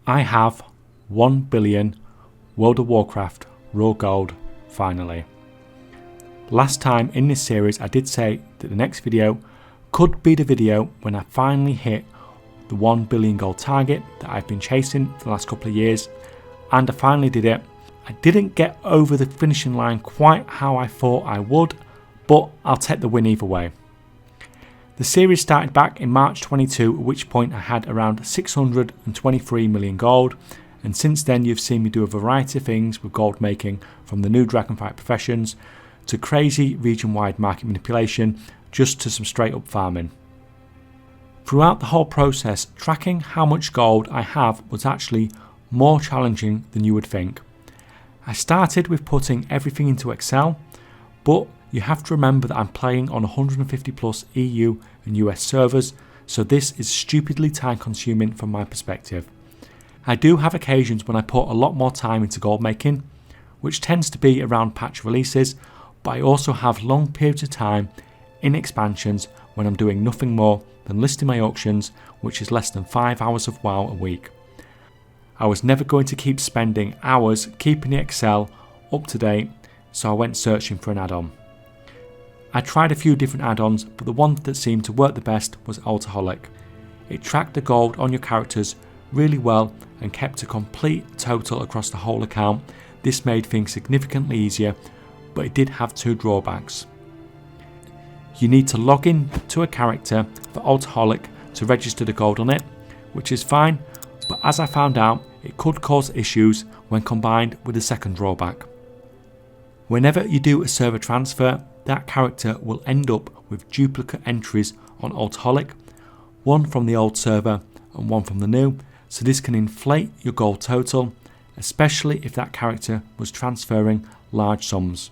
I have 1 billion World of Warcraft raw gold finally. Last time in this series I did say that the next video could be the video when I finally hit the 1 billion gold target that I've been chasing for the last couple of years, and I finally did it. I didn't get over the finishing line quite how I thought I would, but I'll take the win either way. The series started back in March 22, at which point I had around 623 million gold, and since then you've seen me do a variety of things with gold making, from the new Dragonflight professions to crazy region-wide market manipulation, just to some straight up farming. Throughout the whole process, tracking how much gold I have was actually more challenging than you would think. I started with putting everything into Excel, but you have to remember that I'm playing on 150 plus EU and US servers, so this is stupidly time consuming from my perspective. I do have occasions when I put a lot more time into gold making, which tends to be around patch releases, but I also have long periods of time in expansions when I'm doing nothing more than listing my auctions, which is less than 5 hours of WoW a week. I was never going to keep spending hours keeping the Excel up to date, so I went searching for an add-on. I tried a few different add-ons, but the one that seemed to work the best was Altaholic. It tracked the gold on your characters really well and kept a complete total across the whole account. This made things significantly easier, but it did have two drawbacks. You need to log in to a character for Altaholic to register the gold on it, which is fine, but as I found out, it could cause issues when combined with the second drawback. Whenever you do a server transfer, that character will end up with duplicate entries on Altaholic, one from the old server and one from the new, so this can inflate your gold total, especially if that character was transferring large sums.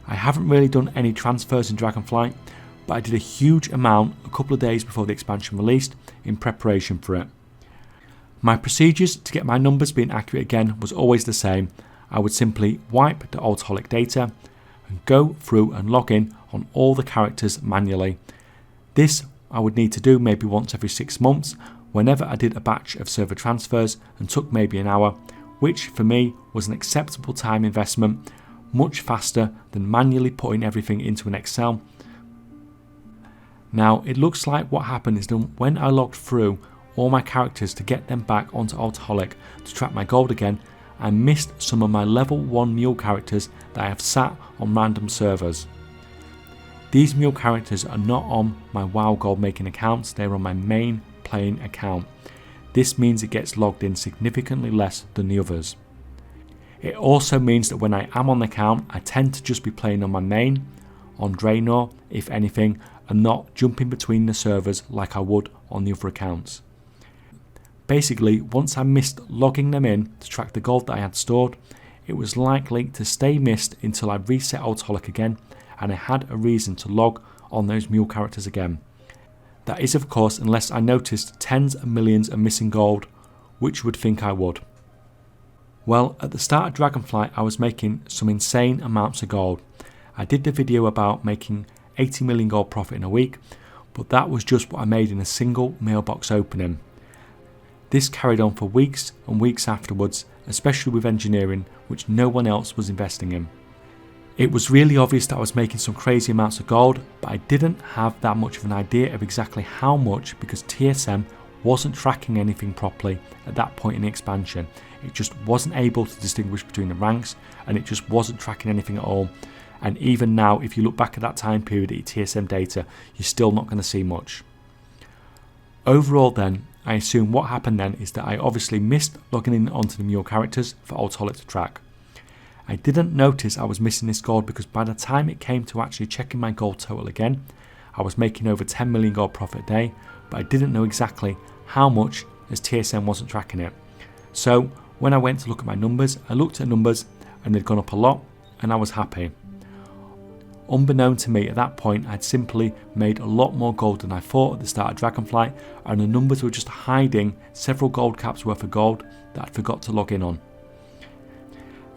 I haven't really done any transfers in Dragonflight, but I did a huge amount a couple of days before the expansion released in preparation for it. My procedures to get my numbers being accurate again was always the same. I would simply wipe the Altaholic data and go through and log in on all the characters manually. This I would need to do maybe once every 6 months whenever I did a batch of server transfers, and took maybe an hour, which for me was an acceptable time investment, much faster than manually putting everything into an Excel. Now it looks like what happened is that when I logged through all my characters to get them back onto Altaholic to track my gold again, I missed some of my level 1 mule characters that I have sat on random servers. These mule characters are not on my WoW gold making accounts, they are on my main playing account. This means it gets logged in significantly less than the others. It also means that when I am on the account, I tend to just be playing on my main, on Draenor if anything, and not jumping between the servers like I would on the other accounts. Basically, once I missed logging them in to track the gold that I had stored, it was likely to stay missed until I reset Altaholic again and I had a reason to log on those mule characters again. That is of course unless I noticed tens of millions of missing gold, which you would think I would. Well, at the start of Dragonflight I was making some insane amounts of gold. I did the video about making 80 million gold profit in a week, but that was just what I made in a single mailbox opening. This carried on for weeks and weeks afterwards, especially with engineering, which no one else was investing in. It was really obvious that I was making some crazy amounts of gold, but I didn't have that much of an idea of exactly how much because TSM wasn't tracking anything properly at that point in the expansion. It just wasn't able to distinguish between the ranks, and it just wasn't tracking anything at all. And even now, if you look back at that time period at your TSM data, you're still not going to see much. Overall then, I assume what happened then is that I obviously missed logging in onto the mule characters for Altaholic to track. I didn't notice I was missing this gold because by the time it came to actually checking my gold total again, I was making over 10 million gold profit a day, but I didn't know exactly how much as TSM wasn't tracking it. So when I went to look at my numbers, I looked at numbers and they'd gone up a lot and I was happy. Unbeknown to me at that point, I'd simply made a lot more gold than I thought at the start of Dragonflight, and the numbers were just hiding several gold caps worth of gold that I'd forgot to log in on.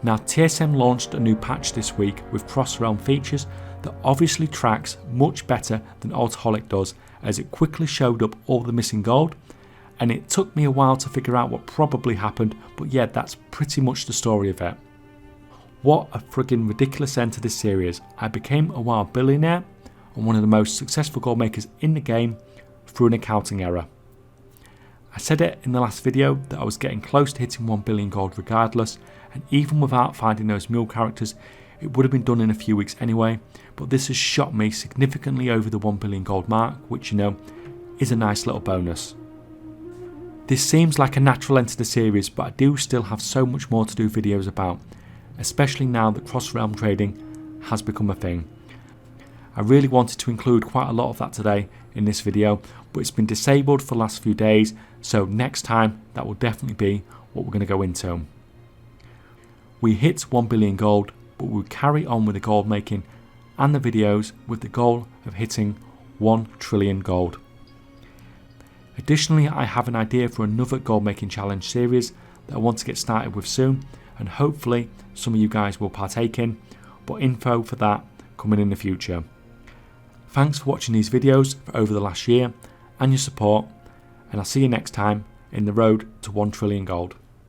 Now TSM launched a new patch this week with cross-realm features that obviously tracks much better than Altaholic does, as it quickly showed up all the missing gold, and it took me a while to figure out what probably happened, but yeah, that's pretty much the story of it. What a friggin' ridiculous end to this series. I became a wild billionaire and one of the most successful gold makers in the game through an accounting error. I said it in the last video that I was getting close to hitting 1 billion gold regardless, and even without finding those mule characters, it would have been done in a few weeks anyway, but this has shot me significantly over the 1 billion gold mark, which you know, is a nice little bonus. This seems like a natural end to the series, but I do still have so much more to do videos about, especially now that cross-realm trading has become a thing. I really wanted to include quite a lot of that today in this video, but it's been disabled for the last few days, so next time that will definitely be what we're going to go into. We hit 1 billion gold, but we'll carry on with the gold making and the videos with the goal of hitting 1 trillion gold. Additionally, I have an idea for another gold making challenge series that I want to get started with soon, and hopefully some of you guys will partake in, but info for that coming in the future. Thanks for watching these videos for over the last year and your support, and I'll see you next time in the road to 1 trillion gold.